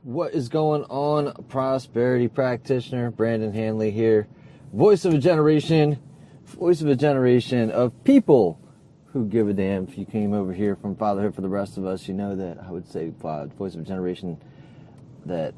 What is going on, prosperity practitioner? Brandon Hanley here, voice of a generation of people who give a damn. If you came over here from Fatherhood for the Rest of Us, you know that I would say voice of a generation that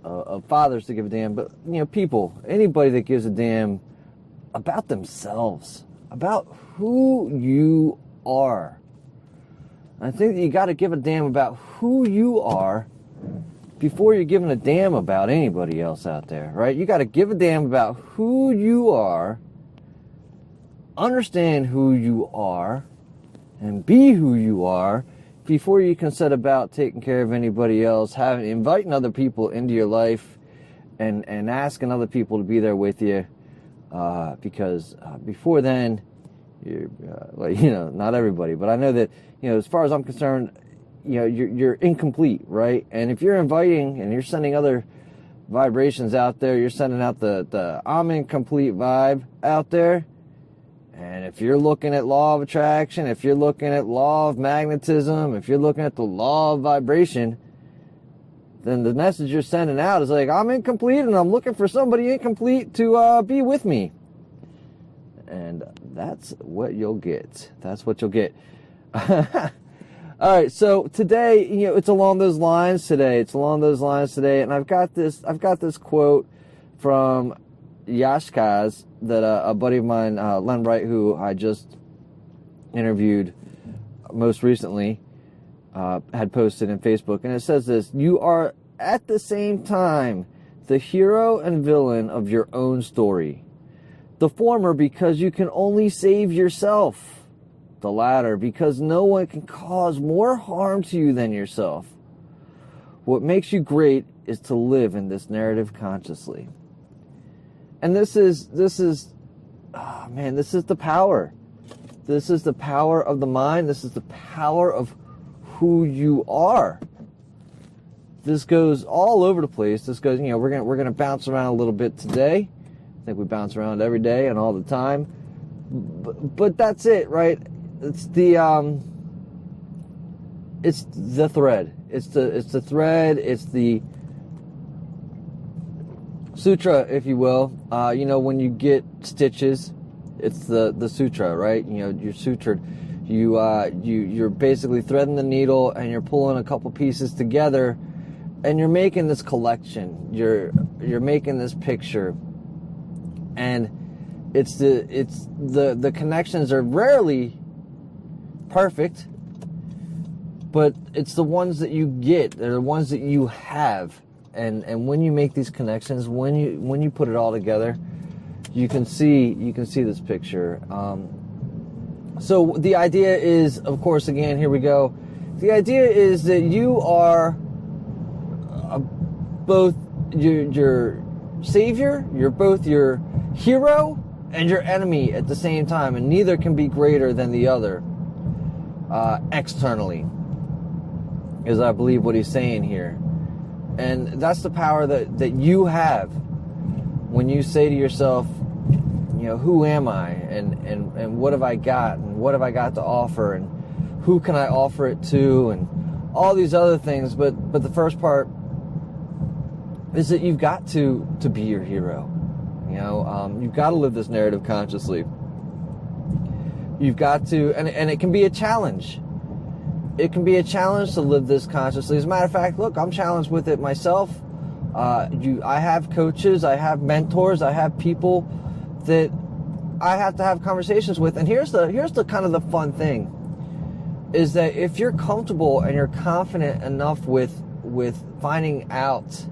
of fathers that give a damn, but people, anybody that gives a damn about themselves, about who you are. I think that you got to give a damn about who you are before you're giving a damn about anybody else out there, right? You got to give a damn about who you are, understand who you are, and be who you are before you can set about taking care of anybody else, inviting other people into your life, and asking other people to be there with you, because before then, you're not everybody, but I know that as far as I'm concerned, you're incomplete, right? And if you're inviting and you're sending other vibrations out there, you're sending out the I'm incomplete vibe out there. And if you're looking at law of attraction, if you're looking at law of magnetism, if you're looking at the law of vibration, then the message you're sending out is like, I'm incomplete and I'm looking for somebody incomplete to be with me. And that's what you'll get. That's what you'll get. All right, so today, it's along those lines today. And I've got this quote from Yoskhaz that a buddy of mine, Len Wright, who I just interviewed most recently, had posted in Facebook, and it says this: "You are at the same time the hero and villain of your own story. The former because you can only save yourself. The latter because no one can cause more harm to you than yourself. What makes you great is to live in this narrative consciously." And this is the power. This is the power of the mind. This is the power of who you are. This goes all over the place. This goes, we're gonna bounce around a little bit today. I think we bounce around every day and all the time. But that's it, right? It's the thread. It's the thread. It's the sutra, if you will. When you get stitches, it's the sutra, right? You're sutured. You're basically threading the needle and you're pulling a couple pieces together, and you're making this collection. You're making this picture, and it's the connections are rarely perfect, but it's the ones that you get. They're the ones that you have. And when you make these connections, when you put it all together, you can see this picture. So the idea is, of course, again, here we go. The idea is that you are both your savior, you're both your hero and your enemy at the same time, and neither can be greater than the other externally, is I believe what he's saying here. And that's the power that you have when you say to yourself, who am I, and what have I got, and what have I got to offer, and who can I offer it to, and all these other things. But the first part is that you've got to be your hero. You've got to live this narrative consciously. You've got to, and it can be a challenge. It can be a challenge to live this consciously. As a matter of fact, look, I'm challenged with it myself. I have coaches, I have mentors, I have people that I have to have conversations with. And here's the kind of the fun thing, is that if you're comfortable and you're confident enough with finding out,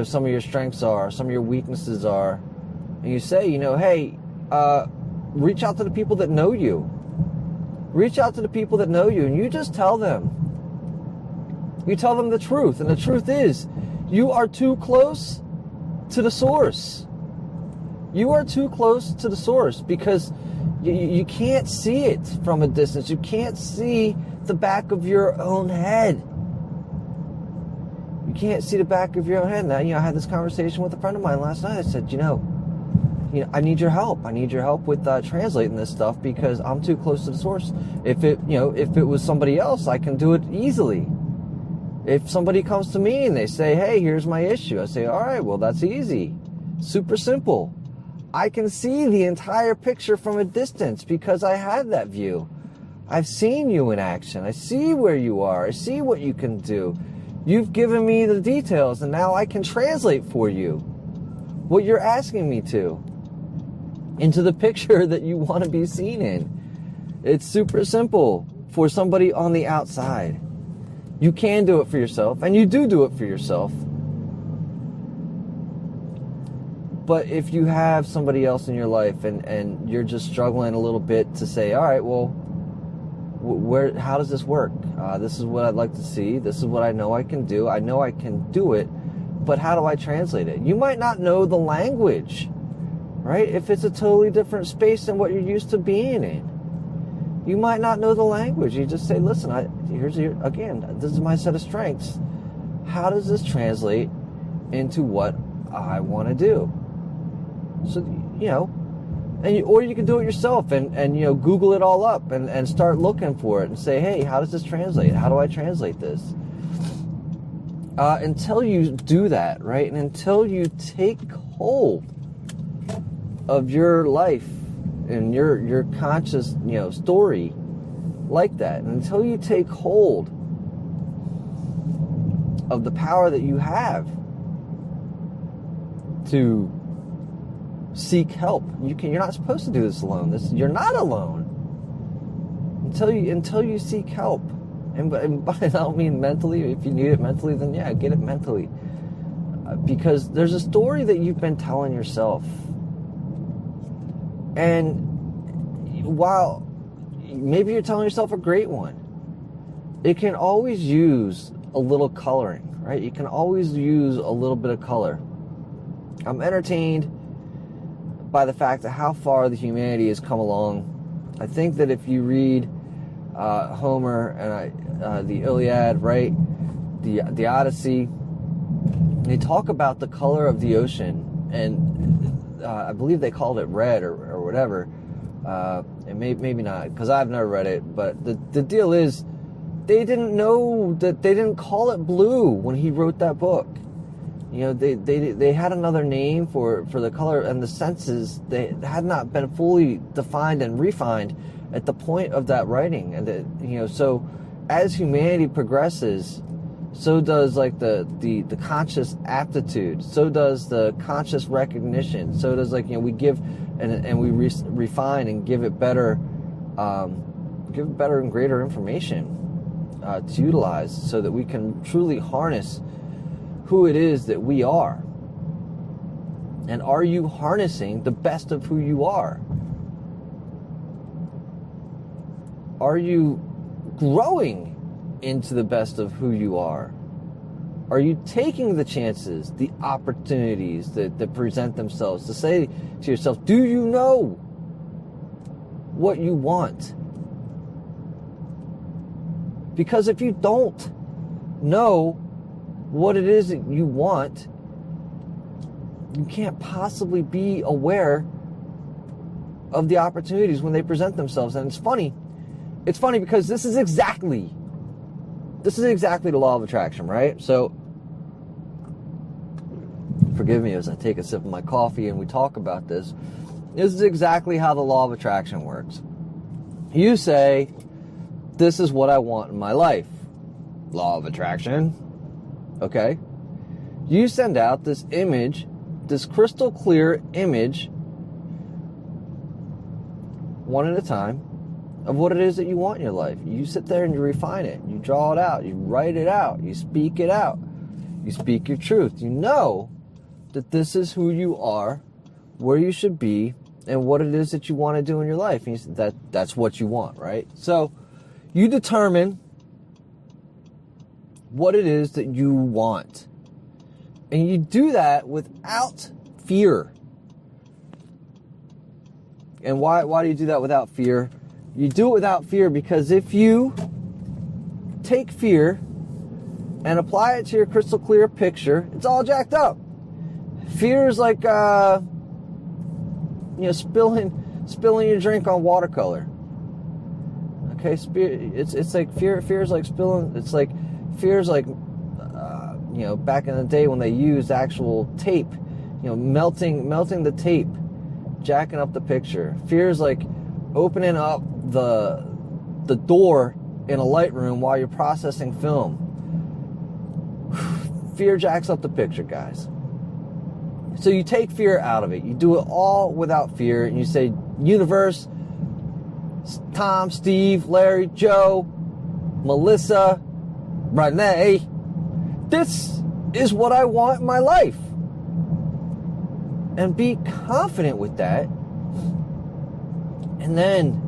some of your strengths are, some of your weaknesses are, and you say, hey, reach out to the people that know you. Reach out to the people that know you, and you just tell them. You tell them the truth, and the truth is, you are too close to the source. You are too close to the source because you can't see it from a distance. You can't see the back of your own head. You can't see the back of your own head. Now, I had this conversation with a friend of mine last night. I said, I need your help. I need your help with translating this stuff because I'm too close to the source. If it was somebody else, I can do it easily. If somebody comes to me and they say, hey, here's my issue, I say, all right, well, that's easy. Super simple. I can see the entire picture from a distance because I have that view. I've seen you in action. I see where you are. I see what you can do. You've given me the details, and now I can translate for you what you're asking me to into the picture that you want to be seen in. It's super simple for somebody on the outside. You can do it for yourself, and you do it for yourself. But if you have somebody else in your life and you're just struggling a little bit to say, all right, well, how does this work? This is what I'd like to see. This is what I know I can do. I know I can do it, but how do I translate it? You might not know the language, right? If it's a totally different space than what you're used to being in. You might not know the language. You just say, listen, again, this is my set of strengths. How does this translate into what I want to do? So, or you can do it yourself and Google it all up and start looking for it and say, hey, how does this translate? How do I translate this? Until you do that, right? And until you take hold of your life and your conscious, story like that, and until you take hold of the power that you have to seek help. You're not supposed to do this alone. You're not alone until you seek help. And by that I don't mean mentally. If you need it mentally, then yeah, get it mentally. Because there's a story that you've been telling yourself. And while maybe you're telling yourself a great one, it can always use a little coloring, right? You can always use a little bit of color. I'm entertained by the fact of how far the humanity has come along. I think that if you read Homer and the Iliad, right, the Odyssey, they talk about the color of the ocean, and I believe they called it red or whatever, and maybe not, because I've never read it, but the deal is they didn't know that they didn't call it blue when he wrote that book. They had another name for the color, and the senses, they had not been fully defined and refined at the point of that writing. And so as humanity progresses, so does like the conscious aptitude, so does the conscious recognition, so does we give and we refine and give it better and greater information to utilize, so that we can truly harness who it is that we are. And are you harnessing the best of who you are? Are you growing into the best of who you are? Are you taking the chances, the opportunities that present themselves, to say to yourself, do you know what you want? Because if you don't know what it is that you want, you can't possibly be aware of the opportunities when they present themselves. And it's funny because this is exactly the law of attraction, right? So forgive me as I take a sip of my coffee and we talk about this. This is exactly how the law of attraction works. You say, this is what I want in my life. Law of attraction. Okay? You send out this image, this crystal clear image, one at a time, of what it is that you want in your life. You sit there and you refine it. You draw it out. You write it out. You speak it out. You speak your truth. You know that this is who you are, where you should be, and what it is that you want to do in your life. And you say that's what you want, right? So you determine what it is that you want. And you do that without fear. And why do you do that without fear? You do it without fear because if you take fear and apply it to your crystal clear picture, it's all jacked up. Fear is like spilling your drink on watercolor. Okay, it's like fear is like spilling. It's like fear is like back in the day when they used actual tape, melting the tape, jacking up the picture. Fear is like opening up the door in a Lightroom while you're processing film. Fear jacks up the picture, guys. So you take fear out of it. You do it all without fear, and you say, universe, Tom, Steve, Larry, Joe, Melissa, Renee, this is what I want in my life. And be confident with that. And then,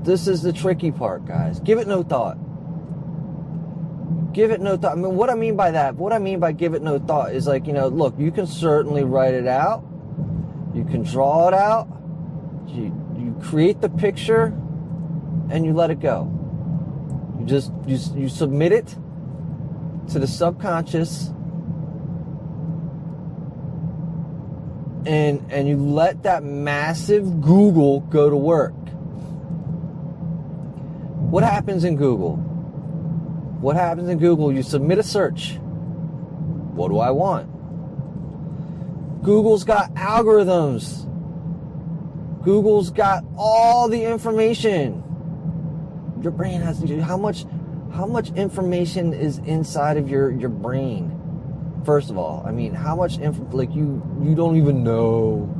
this is the tricky part, guys. Give it no thought. Give it no thought. I mean, what I mean by that, what I mean by give it no thought is like, look, you can certainly write it out. You can draw it out. You create the picture and you let it go. You submit it to the subconscious and you let that massive Google go to work. What happens in Google? What happens in Google? You submit a search. What do I want? Google's got algorithms. Google's got all the information. Your brain has how much information is inside of your brain? First of all, I mean, how much you don't even know.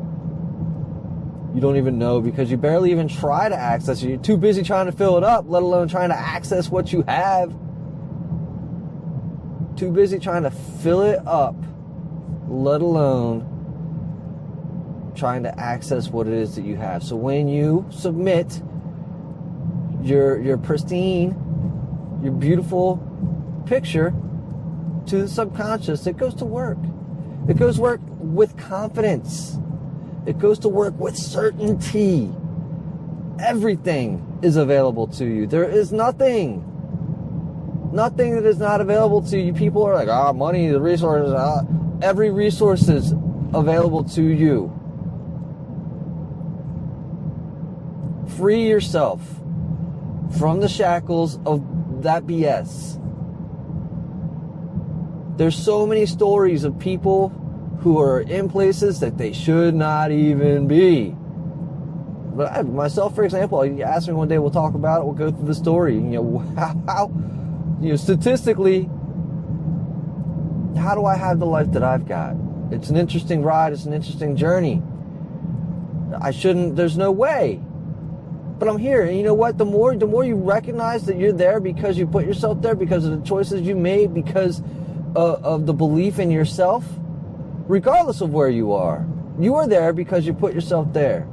You don't even know because you barely even try to access it. You're too busy trying to fill it up, let alone trying to access what you have. Too busy trying to fill it up, let alone trying to access what it is that you have. So when you submit your pristine, your beautiful picture to the subconscious, it goes to work. It goes to work with confidence. It goes to work with certainty. Everything is available to you. There is nothing that is not available to you. People are like, money, the resources, every resource is available to you. Free yourself from the shackles of that BS. There's so many stories of people who are in places that they should not even be. But myself, for example, you ask me one day, we'll talk about it, we'll go through the story. How statistically, how do I have the life that I've got? It's an interesting ride, it's an interesting journey. There's no way. But I'm here, and you know what? The more you recognize that you're there because you put yourself there, because of the choices you made, because of the belief in yourself, regardless of where you are there because you put yourself there.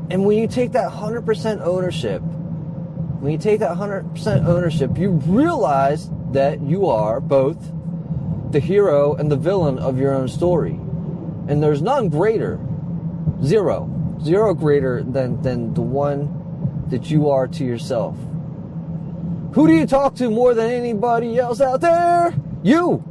And when you take that 100% ownership, you realize that you are both the hero and the villain of your own story. And there's none greater, zero greater than the one that you are to yourself. Who do you talk to more than anybody else out there? You.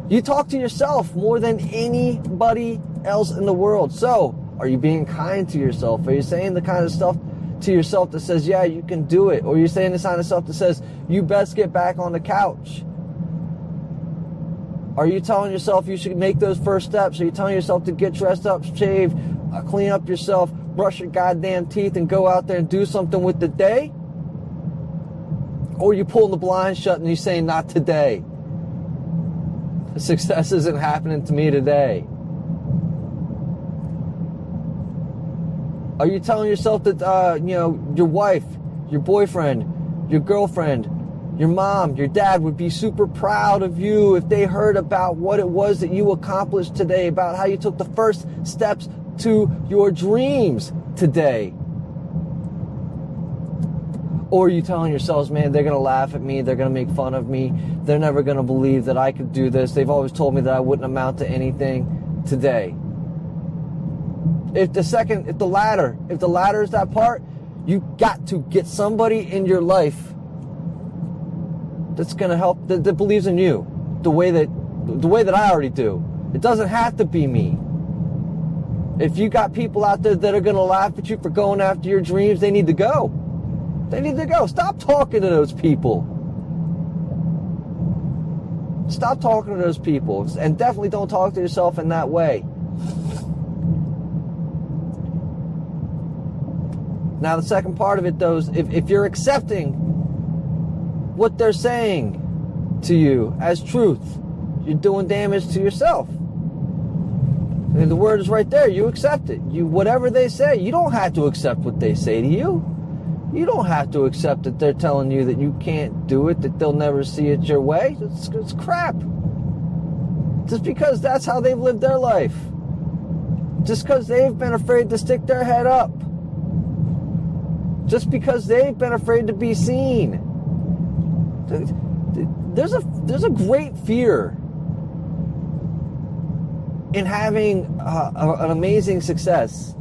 You talk to yourself more than anybody else in the world. So, are you being kind to yourself? Are you saying the kind of stuff to yourself that says, yeah, you can do it? Or are you saying the kind of stuff that says, you best get back on the couch? Are you telling yourself you should make those first steps? Are you telling yourself to get dressed up, shave, clean up yourself, brush your goddamn teeth, and go out there and do something with the day? Or you pulling the blinds shut and you saying, not today. Success isn't happening to me today. Are you telling yourself that, your wife, your boyfriend, your girlfriend, your mom, your dad would be super proud of you if they heard about what it was that you accomplished today, about how you took the first steps to your dreams today? Or are you telling yourselves, man, they're going to laugh at me, they're going to make fun of me, they're never going to believe that I could do this, they've always told me that I wouldn't amount to anything today? If the latter is that part, you got to get somebody in your life that's going to help, that believes in you the way that I already do. It doesn't have to be me. If you got people out there that are going to laugh at you for going after your dreams, they need to go. They need to go. Stop talking to those people. Stop talking to those people. And definitely don't talk to yourself in that way. Now, the second part of it, though, is if you're accepting what they're saying to you as truth, you're doing damage to yourself. And the word is right there. You accept it. Whatever they say, you don't have to accept what they say to you. You don't have to accept that they're telling you that you can't do it, that they'll never see it your way. It's crap. Just because that's how they've lived their life. Just because they've been afraid to stick their head up. Just because they've been afraid to be seen. There's a great fear in having an amazing success.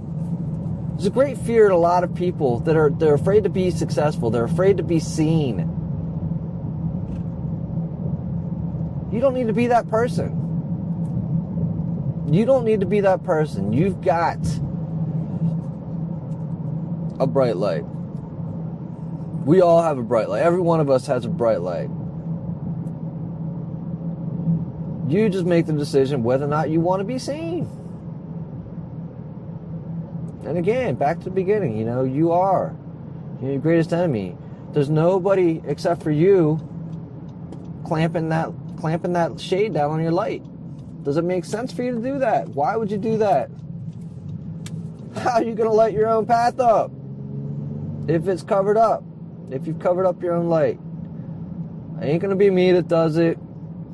There's a great fear in a lot of people that they're afraid to be successful. They're afraid to be seen. You don't need to be that person. You don't need to be that person. You've got a bright light. We all have a bright light. Every one of us has a bright light. You just make the decision whether or not you want to be seen. And again, back to the beginning, you are your greatest enemy. There's nobody except for you clamping that shade down on your light. Does it make sense for you to do that? Why would you do that? How are you going to light your own path up if it's covered up? If you've covered up your own light? It ain't going to be me that does it.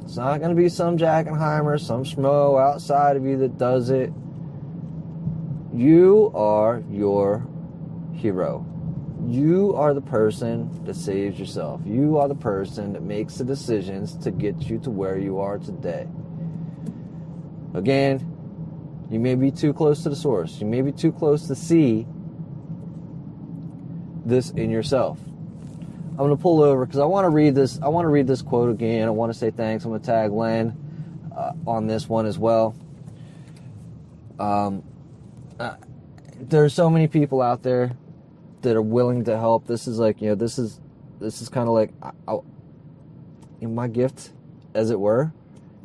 It's not going to be some Jackenheimer, some schmo outside of you that does it. You are your hero. You are the person that saves yourself. You are the person that makes the decisions to get you to where you are today. Again, you may be too close to the source. You may be too close to see this in yourself. I'm going to pull over because I want to read this. I want to read this quote again. I want to say thanks. I'm going to tag Len on this one as well. There's so many people out there that are willing to help. This is like, this is kind of like my gift, as it were.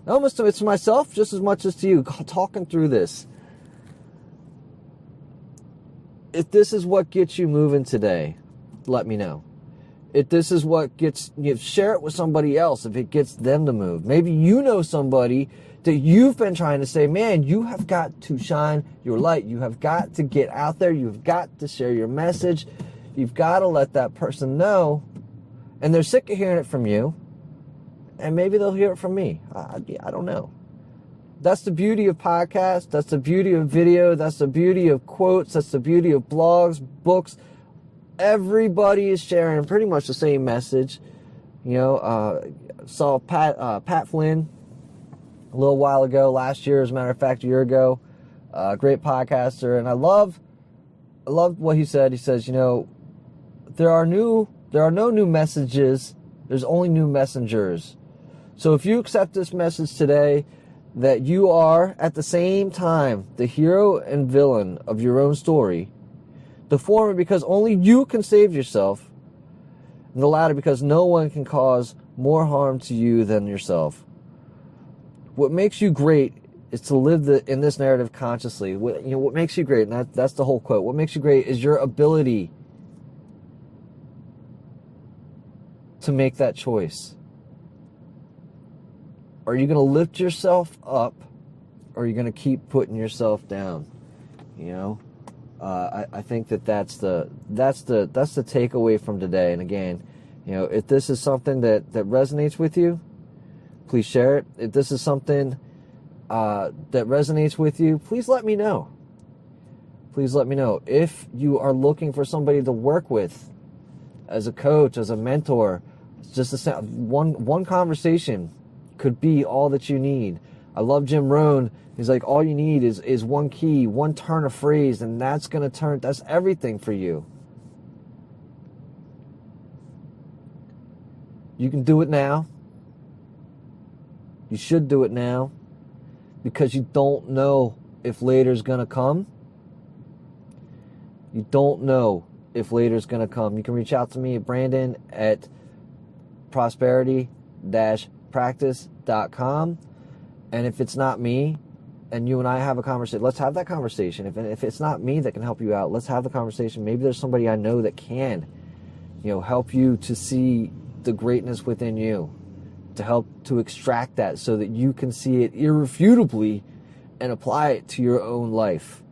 Almost it's to myself just as much as to you. Talking through this. If this is what gets you moving today, let me know. If this is what gets you, share it with somebody else. If it gets them to move, maybe you know somebody that you've been trying to say, man, you have got to shine your light. You have got to get out there. You've got to share your message. You've got to let that person know. And they're sick of hearing it from you. And maybe they'll hear it from me. I don't know. That's the beauty of podcasts. That's the beauty of video. That's the beauty of quotes. That's the beauty of blogs, books. Everybody is sharing pretty much the same message. Saw Pat Flynn a little while ago, last year, as a matter of fact, a year ago. Great podcaster, and I love what he said. He says, there are no new messages. There's only new messengers. So if you accept this message today, that you are at the same time the hero and villain of your own story, the former because only you can save yourself, and the latter because no one can cause more harm to you than yourself. What makes you great is to live in this narrative consciously. What makes you great, and that's the whole quote. What makes you great is your ability to make that choice. Are you going to lift yourself up, or are you going to keep putting yourself down? I think that's the takeaway from today. And again, if this is something that resonates with you, please share it. If this is something that resonates with you, please let me know. Please let me know. If you are looking for somebody to work with as a coach, as a mentor, just one conversation could be all that you need. I love Jim Rohn. He's like, all you need is one key, one turn of phrase, and that's everything for you. You can do it now. You should do it now, because you don't know if later's going to come. You don't know if later's going to come. You can reach out to me at Brandon at prosperity-practice.com. And if it's not me, and you and I have a conversation, let's have that conversation. If it's not me that can help you out, let's have the conversation. Maybe there's somebody I know that can, help you to see the greatness within you, to help to extract that so that you can see it irrefutably and apply it to your own life.